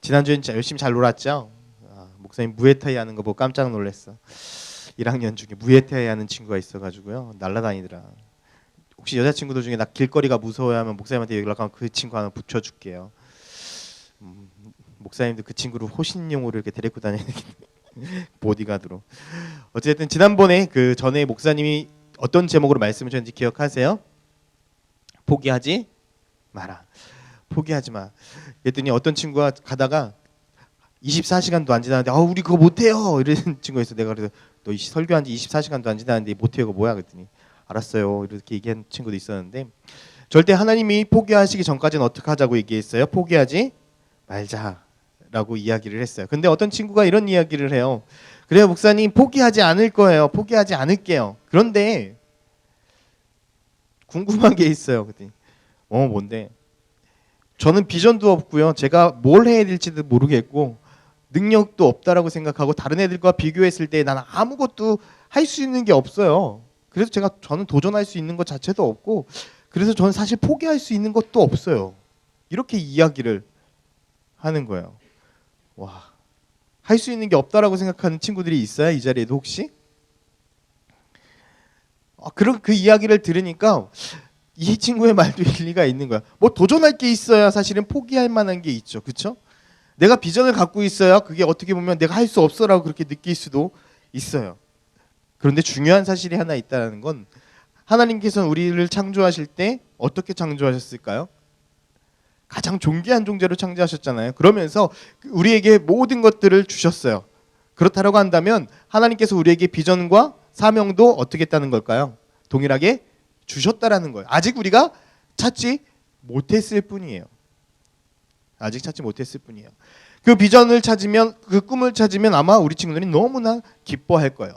지난주엔 진짜 열심히 잘 놀았죠? 목사님 무에타이 하는 거 보고 깜짝 놀랐어. 1학년 중에 무에타이 하는 친구가 있어가지고요. 날라다니더라. 혹시 여자친구들 중에 나 길거리가 무서워하면 목사님한테 연락하면 그 친구 하나 붙여줄게요. 목사님도 그 친구를 호신용으로 이렇게 데리고 다니는 보디가드로. 어쨌든 지난번에 그 전에 목사님이 어떤 제목으로 말씀을 주셨는지 기억하세요? 포기하지 마라. 포기하지 마. 그랬더니 어떤 친구가 가다가 24시간도 안 지났는데 우리 그거 못해요 이런 친구가 있어. 내가 그래서 너 설교한 지 24시간도 안 지났는데 못해요 그거 뭐야 그랬더니 알았어요 이렇게 얘기한 친구도 있었는데, 절대 하나님이 포기하시기 전까지는 어떻게 하자고 얘기했어요? 포기하지 말자라고 이야기를 했어요. 근데 어떤 친구가 이런 이야기를 해요. 그래요 목사님 포기하지 않을 거예요. 포기하지 않을게요. 그런데 궁금한 게 있어요. 그랬더니 뭔데? 저는 비전도 없고요. 제가 뭘 해야 될지도 모르겠고 능력도 없다라고 생각하고 다른 애들과 비교했을 때 나는 아무것도 할 수 있는 게 없어요. 그래서 저는 도전할 수 있는 것 자체도 없고 그래서 저는 사실 포기할 수 있는 것도 없어요. 이렇게 이야기를 하는 거예요. 와, 할 수 있는 게 없다라고 생각하는 친구들이 있어요? 이 자리에도 혹시? 그런 그 이야기를 들으니까 이 친구의 말도 일리가 있는 거야. 뭐 도전할 게 있어야 사실은 포기할 만한 게 있죠. 그렇죠? 내가 비전을 갖고 있어야 그게 어떻게 보면 내가 할 수 없어라고 그렇게 느낄 수도 있어요. 그런데 중요한 사실이 하나 있다는 건 하나님께서는 우리를 창조하실 때 어떻게 창조하셨을까요? 가장 존귀한 존재로 창조하셨잖아요. 그러면서 우리에게 모든 것들을 주셨어요. 그렇다고 한다면 하나님께서 우리에게 비전과 사명도 어떻게 했다는 걸까요? 동일하게 주셨다라는 거예요. 아직 우리가 찾지 못했을 뿐이에요. 아직 찾지 못했을 뿐이에요. 그 비전을 찾으면, 그 꿈을 찾으면 아마 우리 친구들이 너무나 기뻐할 거예요.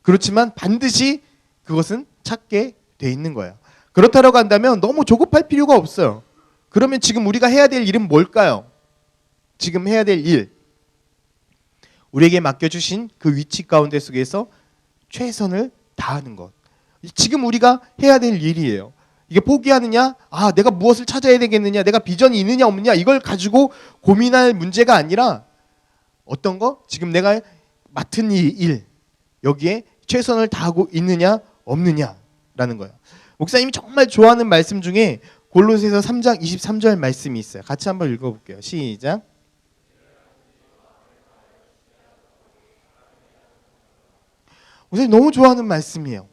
그렇지만 반드시 그것은 찾게 돼 있는 거예요. 그렇다고 한다면 너무 조급할 필요가 없어요. 그러면 지금 우리가 해야 될 일은 뭘까요? 지금 해야 될 일, 우리에게 맡겨주신 그 위치 가운데 속에서 최선을 다하는 것. 지금 우리가 해야 될 일이에요. 이게 포기하느냐, 내가 무엇을 찾아야 되겠느냐, 내가 비전이 있느냐 없느냐 이걸 가지고 고민할 문제가 아니라 어떤 거? 지금 내가 맡은 이 일, 여기에 최선을 다하고 있느냐 없느냐라는 거예요. 목사님이 정말 좋아하는 말씀 중에 골로새서 3장 23절 말씀이 있어요. 같이 한번 읽어볼게요. 시작. 목사님 너무 좋아하는 말씀이에요.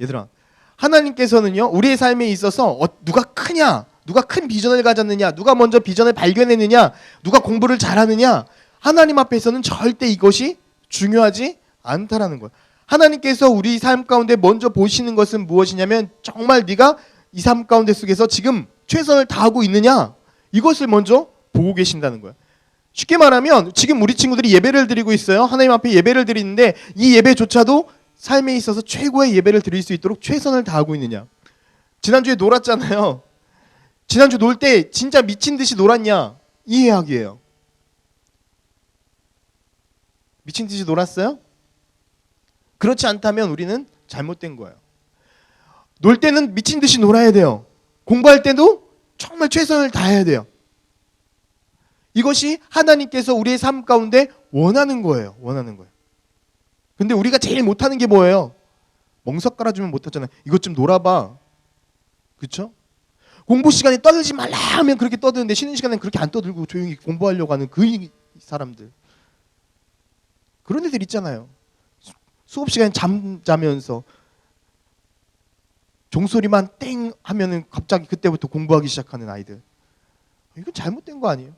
얘들아, 하나님께서는요 우리의 삶에 있어서 누가 크냐, 누가 큰 비전을 가졌느냐, 누가 먼저 비전을 발견했느냐, 누가 공부를 잘하느냐, 하나님 앞에서는 절대 이것이 중요하지 않다라는 거예요. 하나님께서 우리 삶 가운데 먼저 보시는 것은 무엇이냐면 정말 네가 이 삶 가운데 속에서 지금 최선을 다하고 있느냐, 이것을 먼저 보고 계신다는 거예요. 쉽게 말하면 지금 우리 친구들이 예배를 드리고 있어요. 하나님 앞에 예배를 드리는데 이 예배조차도 삶에 있어서 최고의 예배를 드릴 수 있도록 최선을 다하고 있느냐. 지난주에 놀았잖아요. 지난주 놀 때 진짜 미친 듯이 놀았냐, 이 이야기예요. 미친 듯이 놀았어요? 그렇지 않다면 우리는 잘못된 거예요. 놀 때는 미친 듯이 놀아야 돼요. 공부할 때도 정말 최선을 다해야 돼요. 이것이 하나님께서 우리의 삶 가운데 원하는 거예요. 원하는 거예요. 근데 우리가 제일 못하는 게 뭐예요? 멍석 깔아주면 못하잖아요. 이것 좀 놀아봐. 그렇죠? 공부 시간에 떠들지 말라 하면 그렇게 떠드는데 쉬는 시간에는 그렇게 안 떠들고 조용히 공부하려고 하는 그 사람들. 그런 애들 있잖아요. 수업 시간에 잠자면서 종소리만 땡 하면은 갑자기 그때부터 공부하기 시작하는 아이들. 이건 잘못된 거 아니에요?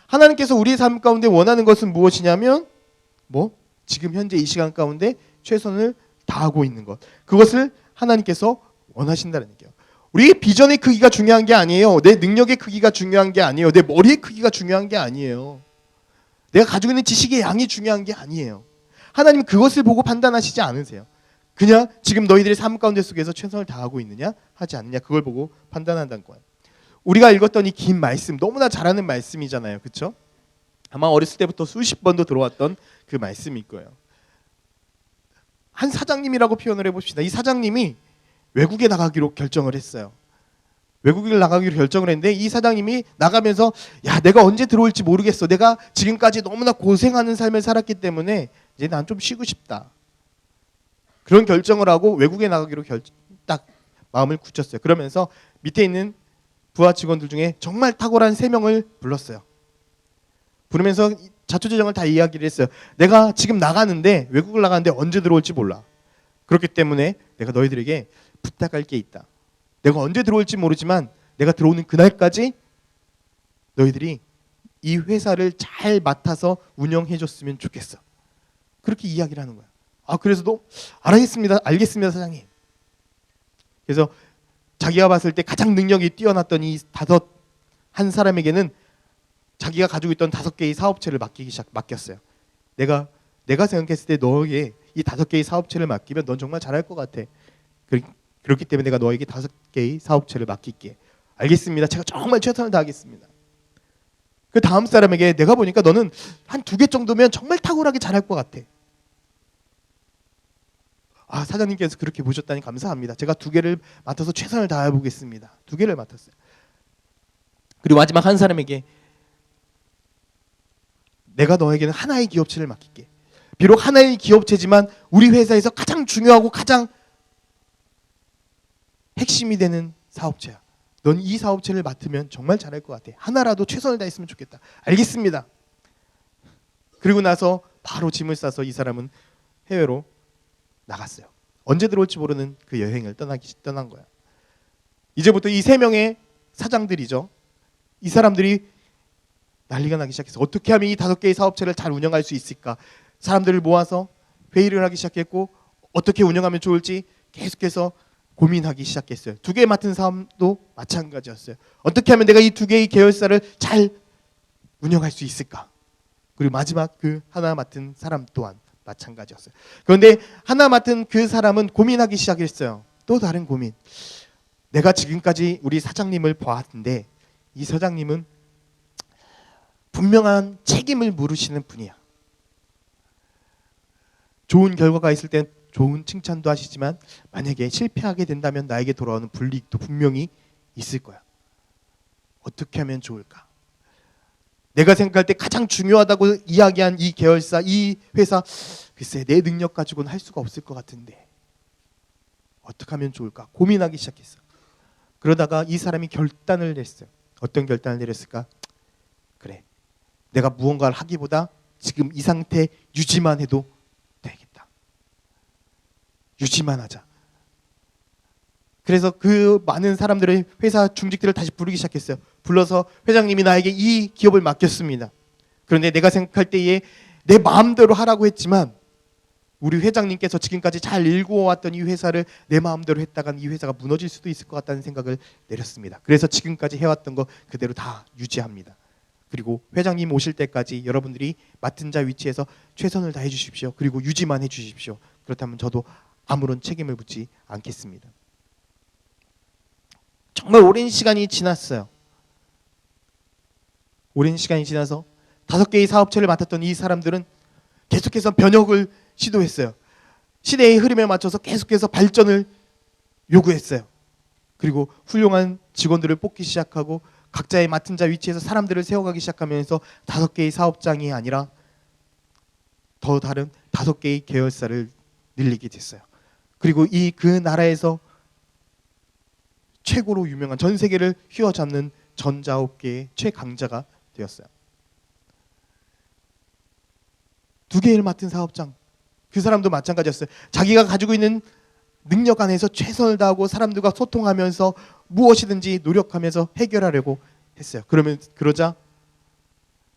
하나님께서 우리의 삶 가운데 원하는 것은 무엇이냐면 지금 현재 이 시간 가운데 최선을 다하고 있는 것. 그것을 하나님께서 원하신다는 얘기예요. 우리의 비전의 크기가 중요한 게 아니에요. 내 능력의 크기가 중요한 게 아니에요. 내 머리의 크기가 중요한 게 아니에요. 내가 가지고 있는 지식의 양이 중요한 게 아니에요. 하나님은 그것을 보고 판단하시지 않으세요. 그냥 지금 너희들의 삶 가운데 속에서 최선을 다하고 있느냐 하지 않느냐 그걸 보고 판단한다는 거예요. 우리가 읽었던 이 긴 말씀, 너무나 잘하는 말씀이잖아요. 그렇죠? 아마 어렸을 때부터 수십 번도 들어왔던 그 말씀일 거예요. 한 사장님이라고 표현을 해봅시다. 이 사장님이 외국에 나가기로 결정을 했어요. 외국을 나가기로 결정을 했는데 이 사장님이 나가면서 야, 내가 언제 들어올지 모르겠어. 내가 지금까지 너무나 고생하는 삶을 살았기 때문에 이제 난 좀 쉬고 싶다. 그런 결정을 하고 외국에 나가기로 딱 마음을 굳혔어요. 그러면서 밑에 있는 부하 직원들 중에 정말 탁월한 3명을 불렀어요. 부르면서 자초지종을 다 이야기를 했어요. 내가 지금 나가는데 외국을 나가는데 언제 들어올지 몰라. 그렇기 때문에 내가 너희들에게 부탁할 게 있다. 내가 언제 들어올지 모르지만 내가 들어오는 그날까지 너희들이 이 회사를 잘 맡아서 운영해 줬으면 좋겠어. 그렇게 이야기를 하는 거야. 아, 그래서 너 알겠습니다 사장님. 그래서 자기가 봤을 때 가장 능력이 뛰어났던 이 한 사람에게는 자기가 가지고 있던 5개의 사업체를 맡겼어요. 내가 생각했을 때 너에게 이 5개의 사업체를 맡기면 넌 정말 잘할 것 같아. 그렇기 때문에 내가 너에게 5개의 사업체를 맡길게. 알겠습니다. 제가 정말 최선을 다하겠습니다. 그 다음 사람에게 내가 보니까 너는 한 2개 정도면 정말 탁월하게 잘할 것 같아. 아, 사장님께서 그렇게 보셨다니 감사합니다. 제가 2개를 맡아서 최선을 다해 보겠습니다. 2개를 맡았어요. 그리고 마지막 한 사람에게 내가 너에게는 하나의 기업체를 맡길게. 비록 하나의 기업체지만 우리 회사에서 가장 중요하고 가장 핵심이 되는 사업체야. 넌 이 사업체를 맡으면 정말 잘할 것 같아. 하나라도 최선을 다했으면 좋겠다. 알겠습니다. 그리고 나서 바로 짐을 싸서 이 사람은 해외로 나갔어요. 언제 들어올지 모르는 그 여행을 떠난 거야. 이제부터 이 3명의 사장들이죠. 이 사람들이 난리가 나기 시작했어. 어떻게 하면 이 5개의 사업체를 잘 운영할 수 있을까? 사람들을 모아서 회의를 하기 시작했고 어떻게 운영하면 좋을지 계속해서 고민하기 시작했어요. 2개 맡은 사람도 마찬가지였어요. 어떻게 하면 내가 이 2개의 계열사를 잘 운영할 수 있을까? 그리고 마지막 그 하나 맡은 사람 또한 마찬가지였어요. 그런데 하나 맡은 그 사람은 고민하기 시작했어요. 또 다른 고민. 내가 지금까지 우리 사장님을 보았는데 이 사장님은 분명한 책임을 물으시는 분이야. 좋은 결과가 있을 땐 좋은 칭찬도 하시지만 만약에 실패하게 된다면 나에게 돌아오는 불이익도 분명히 있을 거야. 어떻게 하면 좋을까? 내가 생각할 때 가장 중요하다고 이야기한 이 계열사, 이 회사, 글쎄 내 능력 가지고는 할 수가 없을 것 같은데 어떻게 하면 좋을까? 고민하기 시작했어. 그러다가 이 사람이 결단을 냈어요. 어떤 결단을 내렸을까? 그래, 내가 무언가를 하기보다 지금 이 상태 유지만 해도 되겠다. 유지만 하자. 그래서 그 많은 사람들의 회사 중직들을 다시 부르기 시작했어요. 불러서 회장님이 나에게 이 기업을 맡겼습니다. 그런데 내가 생각할 때에 내 마음대로 하라고 했지만 우리 회장님께서 지금까지 잘 일구어왔던 이 회사를 내 마음대로 했다간 이 회사가 무너질 수도 있을 것 같다는 생각을 내렸습니다. 그래서 지금까지 해왔던 거 그대로 다 유지합니다. 그리고 회장님 오실 때까지 여러분들이 맡은 자 위치에서 최선을 다해 주십시오. 그리고 유지만 해 주십시오. 그렇다면 저도 아무런 책임을 묻지 않겠습니다. 정말 오랜 시간이 지났어요. 오랜 시간이 지나서 5개의 사업체를 맡았던 이 사람들은 계속해서 변혁을 시도했어요. 시대의 흐름에 맞춰서 계속해서 발전을 요구했어요. 그리고 훌륭한 직원들을 뽑기 시작하고 각자의 맡은 자 위치에서 사람들을 세워가기 시작하면서 5개의 사업장이 아니라 더 다른 5개의 계열사를 늘리게 됐어요. 그리고 그 나라에서 최고로 유명한, 전 세계를 휘어잡는 전자업계의 최강자가 되었어요. 2개를 맡은 사업장, 그 사람도 마찬가지였어요. 자기가 가지고 있는 능력 안에서 최선을 다하고 사람들과 소통하면서 무엇이든지 노력하면서 해결하려고 했어요. 그러자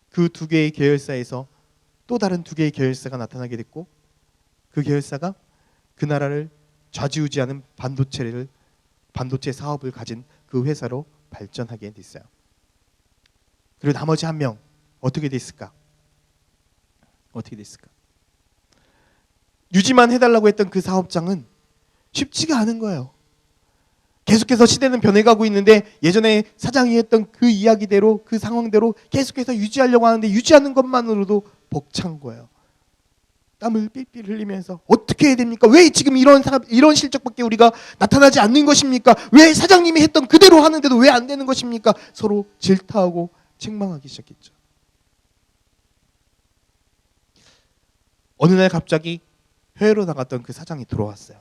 그 2개의 계열사에서 또 다른 2개의 계열사가 나타나게 됐고 그 계열사가 그 나라를 좌지우지하는 반도체 사업을 가진 그 회사로 발전하게 됐어요. 그리고 나머지 한 명 어떻게 됐을까? 유지만 해달라고 했던 그 사업장은 쉽지가 않은 거예요. 계속해서 시대는 변해가고 있는데 예전에 사장이 했던 그 이야기대로, 그 상황대로 계속해서 유지하려고 하는데 유지하는 것만으로도 벅찬 거예요. 땀을 삘삘 흘리면서 어떻게 해야 됩니까? 왜 지금 이런 실적밖에 우리가 나타나지 않는 것입니까? 왜 사장님이 했던 그대로 하는데도 왜 안 되는 것입니까? 서로 질타하고 책망하기 시작했죠. 어느 날 갑자기 해외로 나갔던 그 사장이 들어왔어요.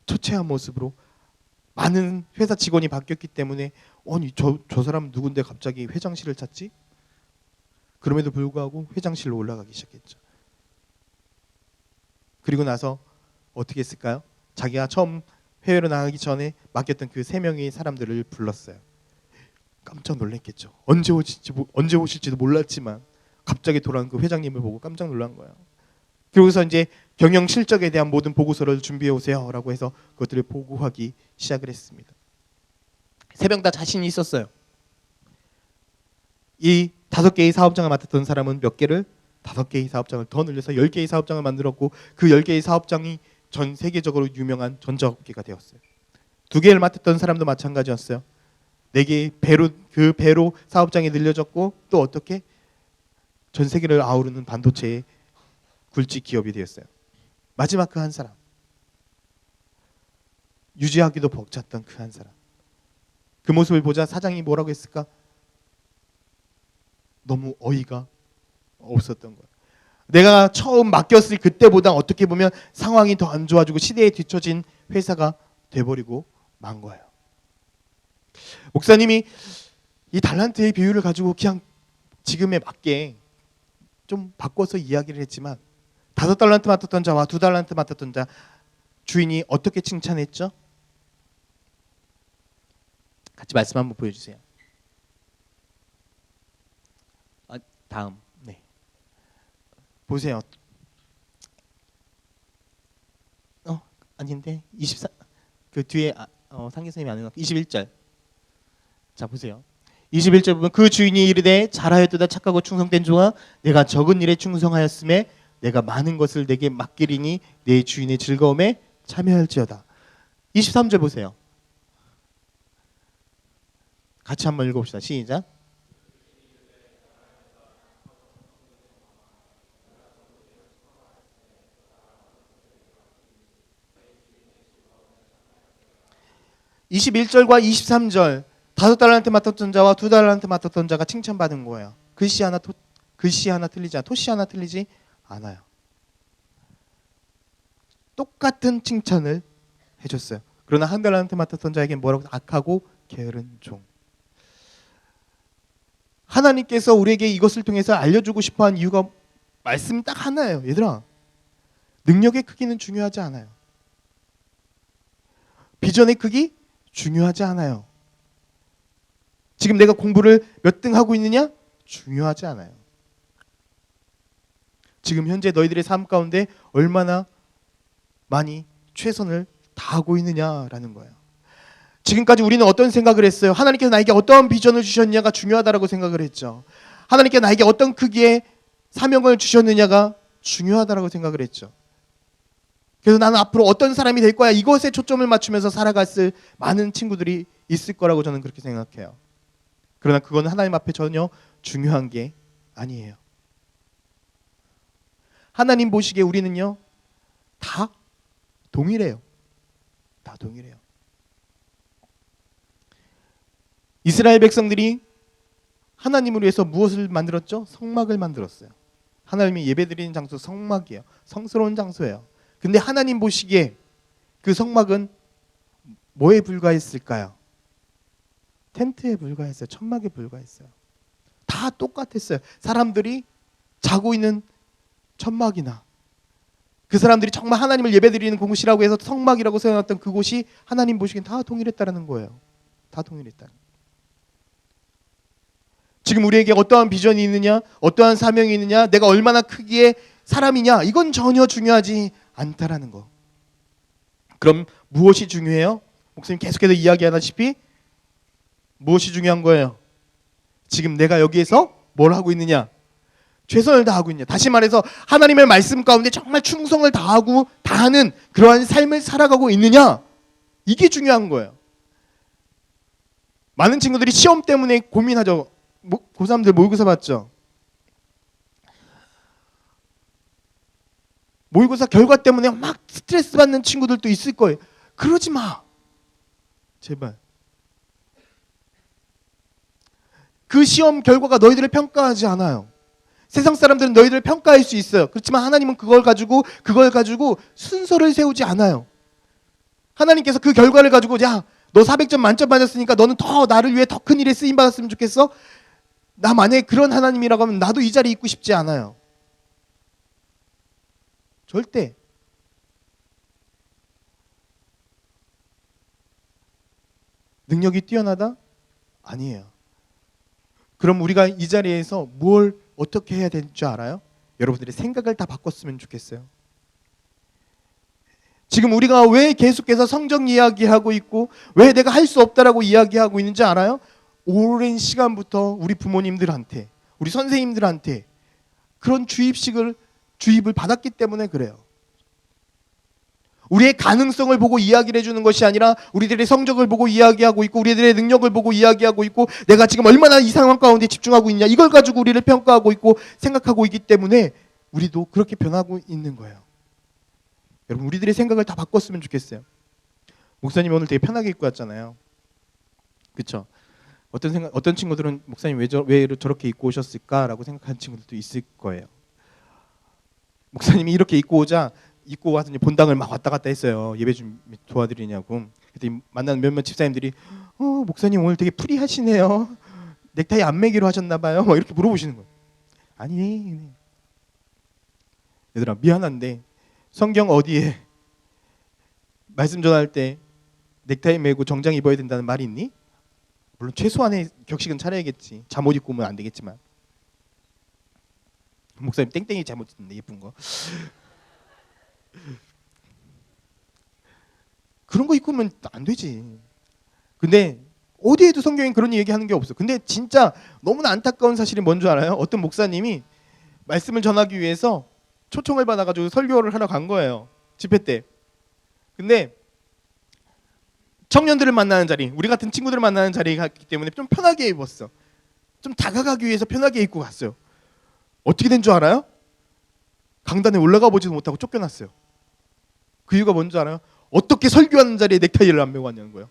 초췌한 모습으로. 많은 회사 직원이 바뀌었기 때문에 아니 저 사람 누군데 갑자기 회장실을 찾지? 그럼에도 불구하고 회장실로 올라가기 시작했죠. 그리고 나서 어떻게 했을까요? 자기가 처음 해외로 나가기 전에 맡겼던 그 3명의 사람들을 불렀어요. 깜짝 놀랐겠죠. 언제 오실지도 몰랐지만 갑자기 돌아온 그 회장님을 보고 깜짝 놀란 거예요. 그러고서 이제 경영 실적에 대한 모든 보고서를 준비해 오세요라고 해서 그것들을 보고하기 시작을 했습니다. 3명 다 자신이 있었어요. 이 5개의 사업장을 맡았던 사람은 몇 개를 5개의 사업장을 더 늘려서 10개의 사업장을 만들었고 그 10개의 사업장이 전 세계적으로 유명한 전자업계가 되었어요. 2개를 맡았던 사람도 마찬가지였어요. 4개의 배로 사업장이 늘려졌고 또 어떻게 전 세계를 아우르는 반도체의 굴지 기업이 되었어요. 마지막 그 한 사람, 유지하기도 벅찼던 그 한 사람. 그 모습을 보자 사장이 뭐라고 했을까? 너무 어이가 없었던 거예요. 내가 처음 맡겼을 그때보다 어떻게 보면 상황이 더 안 좋아지고 시대에 뒤처진 회사가 돼버리고 만 거예요. 목사님이 이 달란트의 비유를 가지고 그냥 지금에 맞게 좀 바꿔서 이야기를 했지만 5달란트 맡았던 자와 2달란트 맡았던 자 주인이 어떻게 칭찬했죠? 같이 말씀 한번 보여주세요. 다음. 네. 보세요. 아닌데 24 그 뒤에 상기 선생님이 안 해놓고 21절. 자 보세요. 21절 보면 그 주인이 이르되 잘하였도다 착하고 충성된 종아 내가 적은 일에 충성하였음에 내가 많은 것을 내게 맡기리니 내 주인의 즐거움에 참여할지어다. 23절 보세요. 같이 한번 읽어봅시다. 시작. (21절과) (23절) 5달란트 맡았던 자와 2달란트 맡았던 자가 칭찬받은 거예요. 글씨 하나 틀리지 토씨 하나 틀리지 않아요. 똑같은 칭찬을 해줬어요. 그러나 1달란트 맡았던 자에게 뭐라고? 악하고 게으른 종. 하나님께서 우리에게 이것을 통해서 알려주고 싶어한 이유가 말씀 딱 하나예요. 얘들아, 능력의 크기는 중요하지 않아요. 비전의 크기 중요하지 않아요. 지금 내가 공부를 몇 등 하고 있느냐 중요하지 않아요. 지금 현재 너희들의 삶 가운데 얼마나 많이 최선을 다하고 있느냐라는 거예요. 지금까지 우리는 어떤 생각을 했어요? 하나님께서 나에게 어떤 비전을 주셨냐가 중요하다라고 생각을 했죠. 하나님께서 나에게 어떤 크기의 사명을 주셨느냐가 중요하다라고 생각을 했죠. 그래서 나는 앞으로 어떤 사람이 될 거야 이것에 초점을 맞추면서 살아갔을 많은 친구들이 있을 거라고 저는 그렇게 생각해요. 그러나 그건 하나님 앞에 전혀 중요한 게 아니에요. 하나님 보시기에 우리는요 다 동일해요. 다 동일해요. 이스라엘 백성들이 하나님을 위해서 무엇을 만들었죠? 성막을 만들었어요. 하나님이 예배드리는 장소 성막이에요. 성스러운 장소예요. 근데 하나님 보시기에 그 성막은 뭐에 불과했을까요? 텐트에 불과했어요. 천막에 불과했어요. 다 똑같았어요. 사람들이 자고 있는 천막이나 그 사람들이 정말 하나님을 예배드리는 곳이라고 해서 성막이라고 세워놨던 그곳이 하나님 보시기엔 다 동일했다는 거예요. 다 동일했다는 거예요. 지금 우리에게 어떠한 비전이 있느냐, 어떠한 사명이 있느냐, 내가 얼마나 크기의 사람이냐, 이건 전혀 중요하지 않다라는 거. 그럼 무엇이 중요해요? 목사님 계속해서 이야기하다시피 무엇이 중요한 거예요? 지금 내가 여기에서 뭘 하고 있느냐? 최선을 다하고 있느냐? 다시 말해서 하나님의 말씀 가운데 정말 충성을 다하는 그러한 삶을 살아가고 있느냐? 이게 중요한 거예요. 많은 친구들이 시험 때문에 고민하죠. 고3들 모의고사 봤죠? 모의고사 결과 때문에 막 스트레스 받는 친구들도 있을 거예요. 그러지 마. 제발. 그 시험 결과가 너희들을 평가하지 않아요. 세상 사람들은 너희들을 평가할 수 있어요. 그렇지만 하나님은 그걸 가지고 순서를 세우지 않아요. 하나님께서 그 결과를 가지고 야, 너 400점 만점 받았으니까 너는 더 나를 위해 더 큰 일에 쓰임 받았으면 좋겠어? 나 만약에 그런 하나님이라고 하면 나도 이 자리에 있고 싶지 않아요. 절대. 능력이 뛰어나다? 아니에요. 그럼 우리가 이 자리에서 뭘 어떻게 해야 되는 줄 알아요? 여러분들의 생각을 다 바꿨으면 좋겠어요. 지금 우리가 왜 계속해서 성경 이야기하고 있고 왜 내가 할 수 없다라고 이야기하고 있는지 알아요? 오랜 시간부터 우리 부모님들한테 우리 선생님들한테 그런 주입을 받았기 때문에 그래요. 우리의 가능성을 보고 이야기를 해주는 것이 아니라 우리들의 성적을 보고 이야기하고 있고 우리들의 능력을 보고 이야기하고 있고 내가 지금 얼마나 이 상황 가운데 집중하고 있냐 이걸 가지고 우리를 평가하고 있고 생각하고 있기 때문에 우리도 그렇게 변하고 있는 거예요. 여러분 우리들의 생각을 다 바꿨으면 좋겠어요. 목사님 오늘 되게 편하게 입고 왔잖아요. 그렇죠? 어떤 친구들은 목사님 왜 저렇게 입고 오셨을까라고 생각하는 친구들도 있을 거예요. 목사님이 이렇게 입고 와서 이제 본당을 막 왔다 갔다 했어요. 예배 좀 도와드리냐고. 그랬더니 만나는 몇몇 집사님들이 목사님 오늘 되게 프리하시네요. 넥타이 안 매기로 하셨나 봐요. 막 이렇게 물어보시는 거예요. 아니네. 얘들아 미안한데 성경 어디에 말씀 전할 때 넥타이 매고 정장 입어야 된다는 말이 있니? 물론 최소한의 격식은 차려야겠지. 잠옷 입고 오면 안 되겠지만. 목사님 땡땡이 잠옷 입는데 예쁜 거. 그런 거 입고 오면 안 되지. 근데 어디에도 성경에 그런 얘기하는 게 없어. 근데 진짜 너무나 안타까운 사실이 뭔 줄 알아요? 어떤 목사님이 말씀을 전하기 위해서 초청을 받아가지고 설교를 하러 간 거예요. 집회 때. 근데 청년들을 만나는 자리, 우리 같은 친구들을 만나는 자리에 갔기 때문에 좀 편하게 입었어. 좀 다가가기 위해서 편하게 입고 갔어요. 어떻게 된 줄 알아요? 강단에 올라가 보지도 못하고 쫓겨났어요. 그 이유가 뭔지 알아요? 어떻게 설교하는 자리에 넥타이를 안 메고 왔냐는 거예요.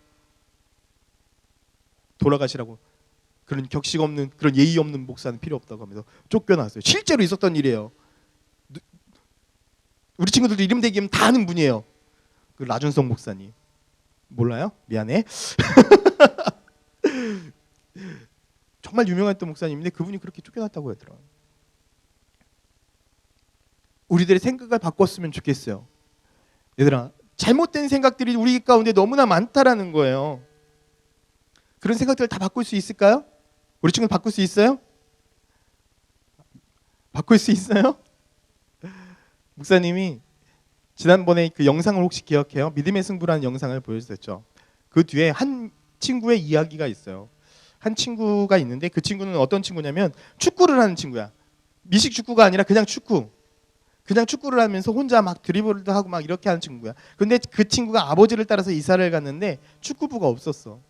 돌아가시라고. 그런 격식 없는, 그런 예의 없는 목사는 필요 없다고 하면서 쫓겨났어요. 실제로 있었던 일이에요. 우리 친구들도 이름 대기면 다 아는 분이에요. 그 라준성 목사님. 몰라요? 미안해. 정말 유명했던 목사님인데 그분이 그렇게 쫓겨났다고 하더라고요. 우리들의 생각을 바꿨으면 좋겠어요. 얘들아, 잘못된 생각들이 우리 가운데 너무나 많다라는 거예요. 그런 생각들을 다 바꿀 수 있을까요? 우리 친구 바꿀 수 있어요? 바꿀 수 있어요? 목사님이 지난번에 그 영상을 혹시 기억해요? 믿음의 승부라는 영상을 보여주셨죠. 그 뒤에 한 친구의 이야기가 있어요. 한 친구가 있는데 그 친구는 어떤 친구냐면 축구를 하는 친구야. 미식 축구가 아니라 그냥 축구를 하면서 혼자 막 드리블도 하고 막 이렇게 하는 친구야. 근데 그 친구가 아버지를 따라서 이사를 갔는데 축구부가 없었어.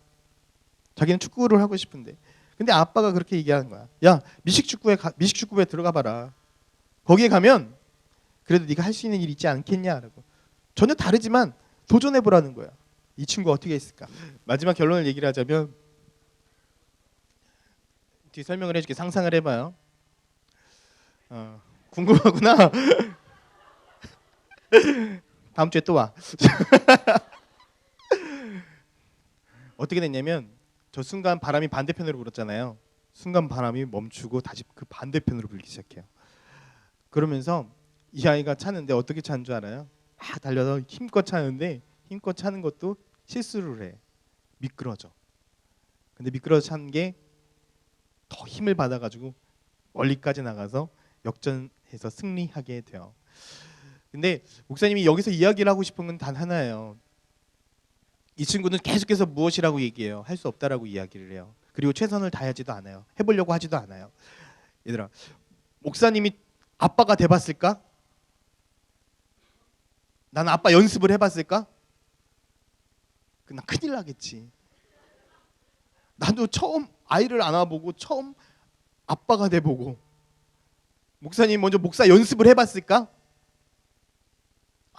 자기는 축구를 하고 싶은데. 근데 아빠가 그렇게 얘기하는 거야. 야, 미식 축구부에 들어가 봐라. 거기에 가면 그래도 네가 할 수 있는 일 있지 않겠냐라고. 전혀 다르지만 도전해 보라는 거야. 이 친구가 어떻게 했을까? 마지막 결론을 얘기를 하자면 뒤에 설명을 해줄게. 상상을 해봐요. 궁금하구나. 다음 주에 또 와. 어떻게 됐냐면 저 순간 바람이 반대편으로 불었잖아요. 순간 바람이 멈추고 다시 그 반대편으로 불기 시작해요. 그러면서 이 아이가 차는데 어떻게 차는 줄 알아요? 막 달려서 힘껏 차는데 힘껏 차는 것도 실수를 해. 미끄러져. 근데 미끄러져 차는 게 더 힘을 받아가지고 멀리까지 나가서 역전해서 승리하게 돼요. 근데 목사님이 여기서 이야기를 하고 싶은 건 단 하나예요. 이 친구는 계속해서 무엇이라고 얘기해요. 할 수 없다라고 이야기를 해요. 그리고 최선을 다하지도 않아요. 해보려고 하지도 않아요. 얘들아, 목사님이 아빠가 돼봤을까? 나는 아빠 연습을 해봤을까? 난 큰일 나겠지. 나도 처음 아이를 안아보고 처음 아빠가 돼보고 목사님 먼저 목사 연습을 해봤을까?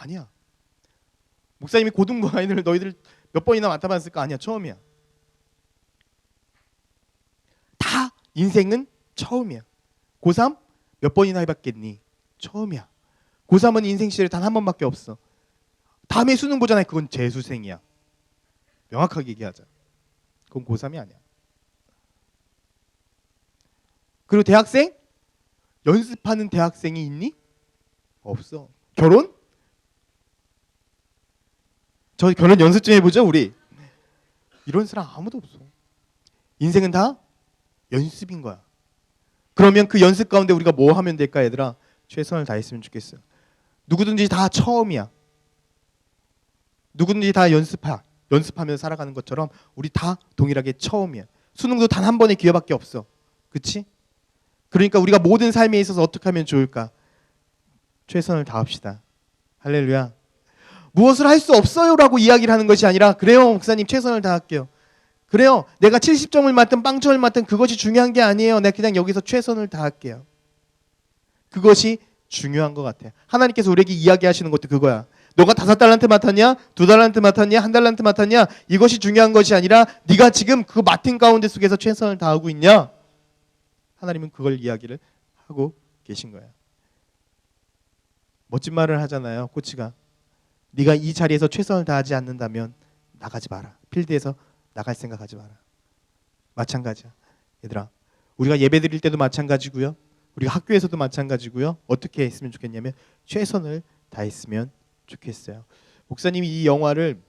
아니야. 목사님이 고등부 아이들을 너희들 몇 번이나 맡아봤을까? 아니야. 처음이야. 다 인생은 처음이야. 고3 몇 번이나 해봤겠니? 처음이야. 고3은 인생 시절에 단 한 번밖에 없어. 다음에 수능 보잖아요. 그건 재수생이야. 명확하게 얘기하자. 그건 고3이 아니야. 그리고 대학생? 연습하는 대학생이 있니? 없어. 결혼? 저 결혼 연습 좀 해보죠 우리. 이런 사람 아무도 없어. 인생은 다 연습인 거야. 그러면 그 연습 가운데 우리가 뭐 하면 될까 얘들아? 최선을 다했으면 좋겠어요. 누구든지 다 처음이야. 누구든지 다 연습하면서 살아가는 것처럼 우리 다 동일하게 처음이야. 수능도 단 한 번의 기회밖에 없어. 그치? 그러니까 우리가 모든 삶에 있어서 어떻게 하면 좋을까? 최선을 다합시다. 할렐루야. 무엇을 할 수 없어요라고 이야기를 하는 것이 아니라 그래요 목사님 최선을 다할게요. 그래요 내가 70점을 맞든 빵점을 맞든 그것이 중요한 게 아니에요. 내가 그냥 여기서 최선을 다할게요. 그것이 중요한 것 같아요. 하나님께서 우리에게 이야기하시는 것도 그거야. 너가 5달란트 맡았냐? 2달란트 맡았냐? 1달란트 맡았냐? 이것이 중요한 것이 아니라 네가 지금 그 맡은 가운데 속에서 최선을 다하고 있냐? 하나님은 그걸 이야기를 하고 계신 거야. 멋진 말을 하잖아요. 코치가. 네가 이 자리에서 최선을 다하지 않는다면 나가지 마라. 필드에서 나갈 생각하지 마라. 마찬가지야. 얘들아. 우리가 예배 드릴 때도 마찬가지고요. 우리가 학교에서도 마찬가지고요. 어떻게 했으면 좋겠냐면 최선을 다했으면 좋겠어요. 목사님이 이 영화를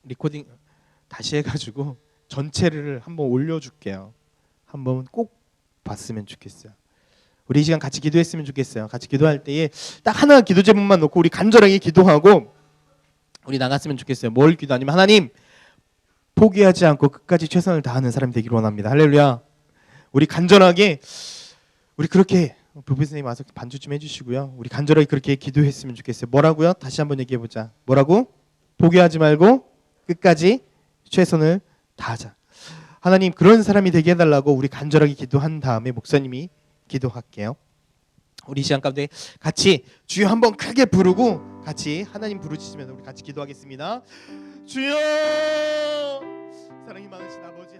리코딩 다시 해가지고 전체를 한번 올려줄게요. 한번 꼭 봤으면 좋겠어요. 우리 이 시간 같이 기도했으면 좋겠어요. 같이 기도할 때에 딱 하나 기도 제목만 놓고 우리 간절하게 기도하고 우리 나갔으면 좋겠어요. 뭘 기도하냐면 하나님 포기하지 않고 끝까지 최선을 다하는 사람이 되기를 원합니다. 할렐루야. 우리 간절하게 우리 그렇게 부부 선생님 와서 반주 좀 해주시고요. 우리 간절하게 그렇게 기도했으면 좋겠어요. 뭐라고요? 다시 한번 얘기해보자. 뭐라고? 포기하지 말고 끝까지 최선을 다하자. 하나님 그런 사람이 되게 해달라고 우리 간절하게 기도한 다음에 목사님이 기도할게요. 우리 이 시간 가운데 같이 주여 한번 크게 부르고 같이 하나님 부르짖으면서 우리 같이 기도하겠습니다. 주여 사랑이 많으신 아버지